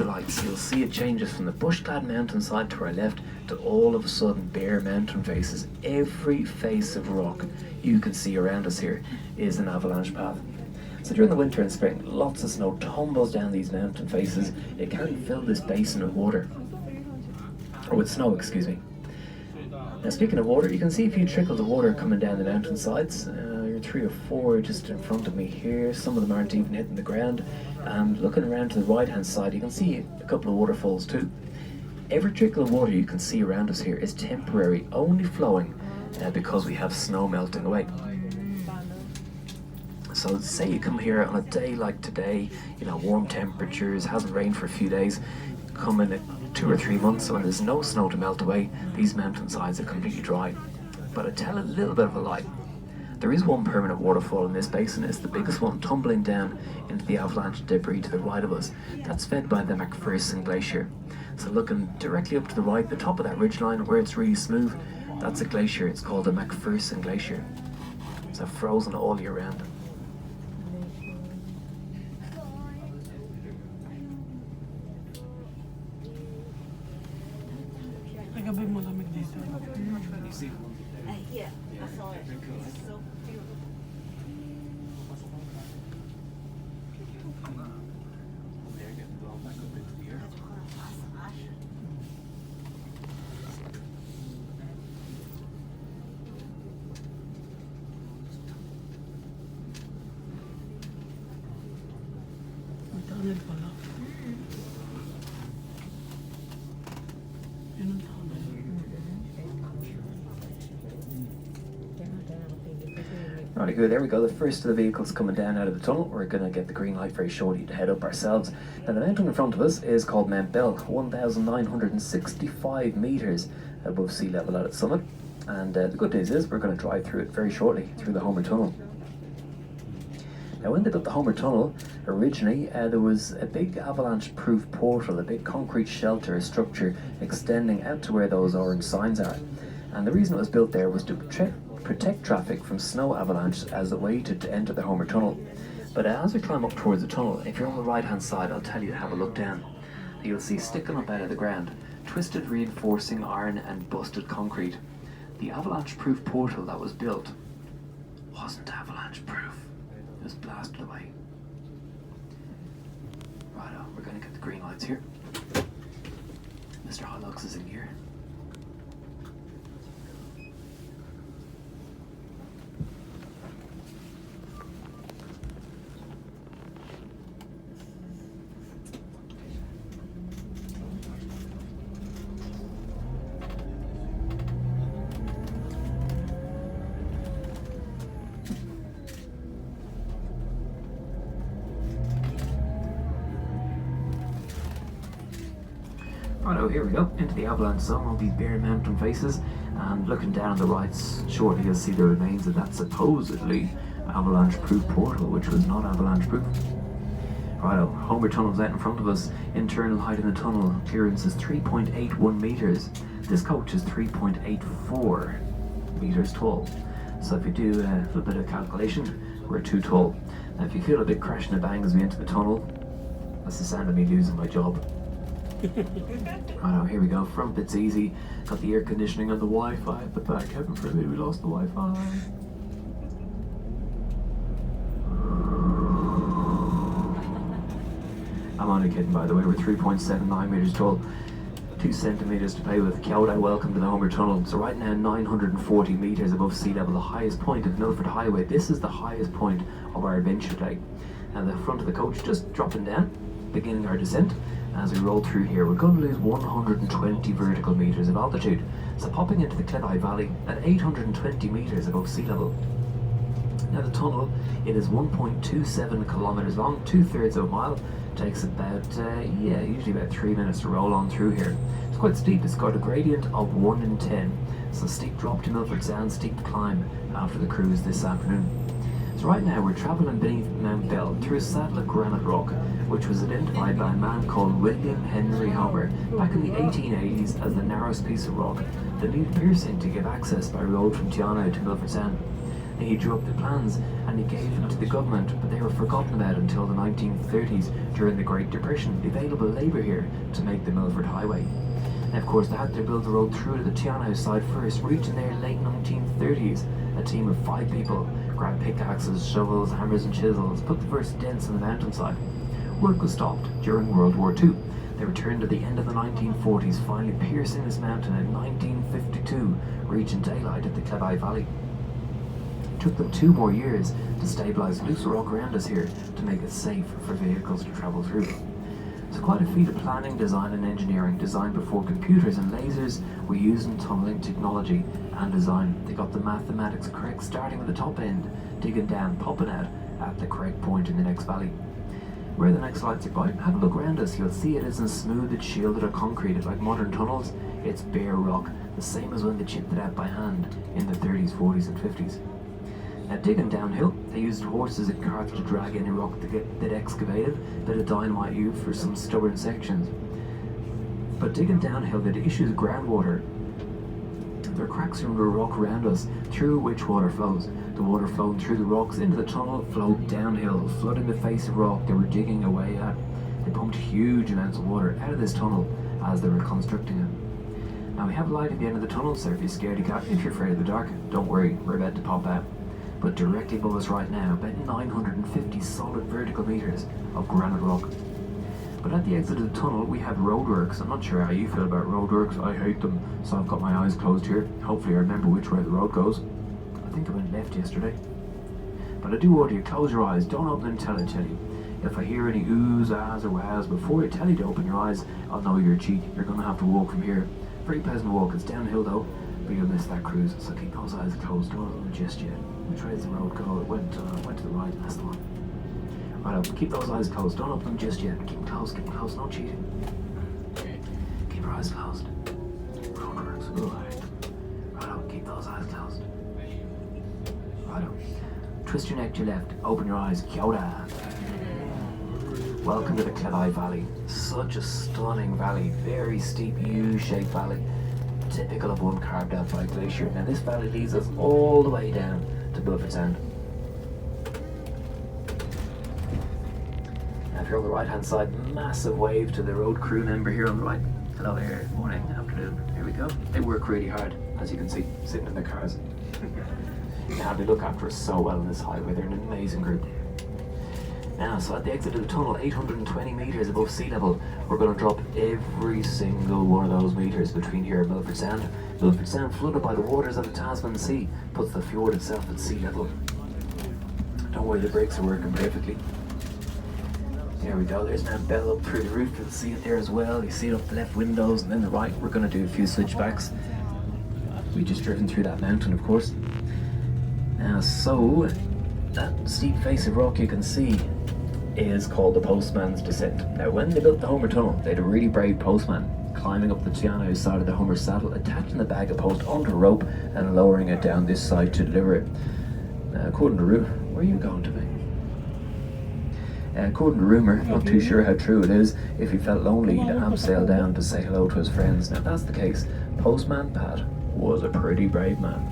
the lights, you'll see it changes from the bush-clad mountainside to our left to all of a sudden bare mountain faces. Every face of rock you can see around us here is an avalanche path. So during the winter and spring, lots of snow tumbles down these mountain faces. It can fill this basin with water, or with snow, excuse me. Now speaking of water, you can see a few trickles of water coming down the mountain sides. You're 3 or 4 just in front of me here. Some of them aren't even hitting the ground. And looking around to the right hand side, you can see a couple of waterfalls too. Every trickle of water you can see around us here is temporary, only flowing because we have snow melting away. So say you come here on a day like today, warm temperatures, hasn't rained for a few days, come in 2 or 3 months when there's no snow to melt away, these mountainsides are completely dry. But I tell a little bit of a lie. There is one permanent waterfall in this basin. It's the biggest one, tumbling down into the avalanche debris to the right of us. That's fed by the McPherson Glacier. So looking directly up to the right, the top of that ridgeline where it's really smooth, that's a glacier. It's called the McPherson Glacier. So frozen all year round. Yeah, I saw it. It's so beautiful. They're getting blown back up into the earth. Alright, good, there we go. The first of the vehicles coming down out of the tunnel. We're going to get the green light very shortly to head up ourselves. Now the mountain in front of us is called Mount Bell, 1,965 metres above sea level at its summit. And the good news is we're going to drive through it very shortly, through the Homer Tunnel. Now when they built the Homer Tunnel, originally there was a big avalanche-proof portal, a big concrete shelter structure extending out to where those orange signs are. And the reason it was built there was to protect traffic from snow avalanche as a way to enter the Homer Tunnel. But as we climb up towards the tunnel, if you're on the right hand side, I'll tell you to have a look down. You'll see sticking up out of the ground, twisted reinforcing iron and busted concrete. The avalanche-proof portal that was built wasn't avalanche-proof. It was blasted away. Righto, we're going to get the green lights here. Mr. Hilux is in gear. Righto, here we go, into the avalanche zone, all these bare mountain faces, and looking down on the right, shortly you'll see the remains of that supposedly avalanche-proof portal, which was not avalanche-proof. Righto, Homer Tunnel's out in front of us. Internal height in the tunnel clearance is 3.81 metres. This coach is 3.84 metres tall. So if you do a little bit of calculation, we're too tall. Now if you feel a bit crash and a bang as we enter the tunnel, that's the sound of me losing my job. Righto, here we go. Front bit's easy. Got the air conditioning and the Wi-Fi at the back. Heaven forbid we lost the Wi-Fi. I'm only kidding, by the way. We're 3.79 metres tall. 2 centimetres to play with. Kia ora, welcome to the Homer Tunnel. So right now, 940 metres above sea level, the highest point of Milford Highway. This is the highest point of our adventure day. And the front of the coach just dropping down, beginning our descent. As we roll through here, we're going to lose 120 vertical metres of altitude. So popping into the Clydach Valley at 820 metres above sea level. Now the tunnel, it is 1.27 kilometres long, 2/3 of a mile. Takes about, usually about 3 minutes to roll on through here. It's quite steep. It's got a gradient of 1 in 10. So steep drop to Milford Sound, steep climb after the cruise this afternoon. So right now we're travelling beneath Mount Bell through a saddle of granite rock, which was identified by a man called William Henry Homer back in the 1880s as the narrowest piece of rock that needed piercing to give access by road from Tiana to Milford Sound. He drew up the plans and he gave them to the government, but they were forgotten about until the 1930s during the Great Depression. The available labour here to make the Milford Highway. And of course they had to build the road through to the Tiana side first, reaching there late 1930s. A team of 5 people grabbed pickaxes, shovels, hammers and chisels, put the first dents in the mountainside. Work was stopped during World War II. They returned at the end of the 1940s, finally piercing this mountain in 1952, reaching daylight at the Clebai Valley. It took them 2 more years to stabilise loose rock around us here to make it safe for vehicles to travel through. It's quite a feat of planning, design and engineering, designed before computers and lasers were used in tunnelling technology and design. They got the mathematics correct, starting at the top end, digging down, popping out at the correct point in the next valley. Where the next lights are by, have a look around us. You'll see it isn't smooth, it's shielded or concreted like modern tunnels. It's bare rock, the same as when they chipped it out by hand in the 30s, 40s and 50s. Now digging downhill, they used horses and carts to drag any rock they'd excavated, a bit of dynamite used for some stubborn sections. But digging downhill, they'd issues of groundwater. There are cracks in the rock around us, through which water flows. The water flowed through the rocks into the tunnel, flowed downhill, flooding the face of rock they were digging away at. They pumped huge amounts of water out of this tunnel as they were constructing it. Now we have a light at the end of the tunnel, so if you're scared to cat, if you're afraid of the dark, don't worry, we're about to pop out. But directly above us right now, about 950 solid vertical meters of granite rock. But at the exit of the tunnel, we have roadworks. I'm not sure how you feel about roadworks. I hate them, so I've got my eyes closed here. Hopefully I remember which way the road goes. I think I went left yesterday. But I do order you, close your eyes, don't open until I tell you. If I hear any oohs, ahs or wahs before I tell you to open your eyes, I'll know you're a cheat. You're going to have to walk from here. Very pleasant walk, it's downhill though, but you'll miss that cruise, so keep those eyes closed, don't open them just yet. Which way does the road go? It went to the right, that's the one. Right, keep those eyes closed, don't open them just yet. Keep them closed, no cheating. Keep your eyes closed. Roadworks, right, keep those eyes closed. Right, twist your neck to your left, open your eyes, kia ora. Welcome to the Clebai Valley. Such a stunning valley, very steep U-shaped valley, typical of one carved out by a glacier. Now this valley leads us all the way down to Milford Sound. Now if you're on the right hand side, massive wave to the road crew member here on the right. Hello there, morning, afternoon, here we go. They work really hard, as you can see, sitting in their cars. Now they look after us so well on this highway, they're an amazing group. Now, so at the exit of the tunnel, 820 metres above sea level, we're going to drop every single one of those metres between here and Milford Sound. Milford Sound, flooded by the waters of the Tasman Sea, puts the fjord itself at sea level. Don't worry, the brakes are working perfectly. There we go, there's that bell up through the roof, you'll see it there as well. You see it up the left windows and then the right. We're going to do a few switchbacks. We just driven through that mountain, of course. Now, so that steep face of rock you can see is called the Postman's Descent. Now when they built the Homer Tunnel, they had a really brave postman climbing up the Tiana side of the Homer saddle, attaching the bag of post onto a rope and lowering it down this side to deliver it. According to where are you going to be? According to rumour, not too sure how true it is, if he felt lonely he'd abseil down to say hello to his friends. Now if that's the case, Postman Pat was a pretty brave man.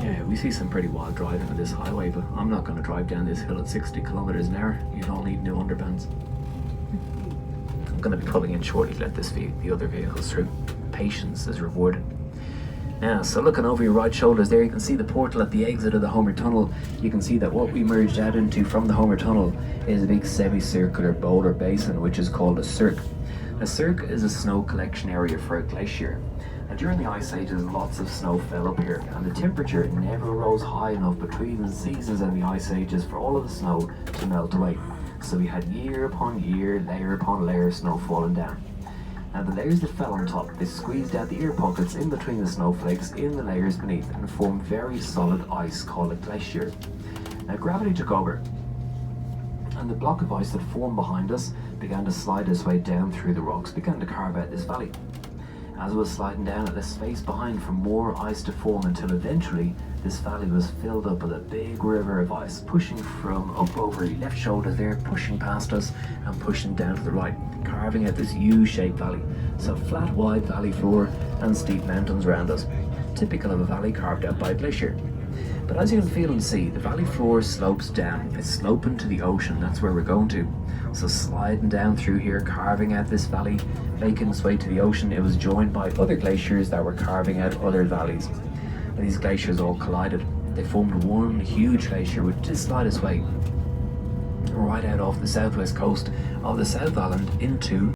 Yeah, we see some pretty wild driving on this highway, but I'm not going to drive down this hill at 60 kilometers an hour. You don't need new underpants. I'm going to be pulling in shortly to let the other vehicles through. Patience is rewarded. Now, so looking over your right shoulders there, you can see the portal at the exit of the Homer Tunnel. You can see that what we merged out into from the Homer Tunnel is a big semicircular boulder basin, which is called a cirque. A cirque is a snow collection area for a glacier. And during the ice ages, lots of snow fell up here, and the temperature never rose high enough between the seasons and the ice ages for all of the snow to melt away. So we had year upon year, layer upon layer of snow falling down. Now the layers that fell on top, they squeezed out the air pockets in between the snowflakes in the layers beneath and formed very solid ice called a glacier. Now gravity took over, and the block of ice that formed behind us began to slide its way down through the rocks, began to carve out this valley. As it was sliding down, it left space behind for more ice to form until eventually this valley was filled up with a big river of ice, pushing from up over your left shoulder there, pushing past us and pushing down to the right, carving out this U-shaped valley. So flat, wide valley floor and steep mountains around us. typical of a valley carved out by a glacier. But as you can feel and see, the valley floor slopes down. It's sloping to the ocean, that's where we're going to. So sliding down through here, carving out this valley, making its way to the ocean, it was joined by other glaciers that were carving out other valleys. And these glaciers all collided. They formed one huge glacier which did slide its way right out off the southwest coast of the South Island into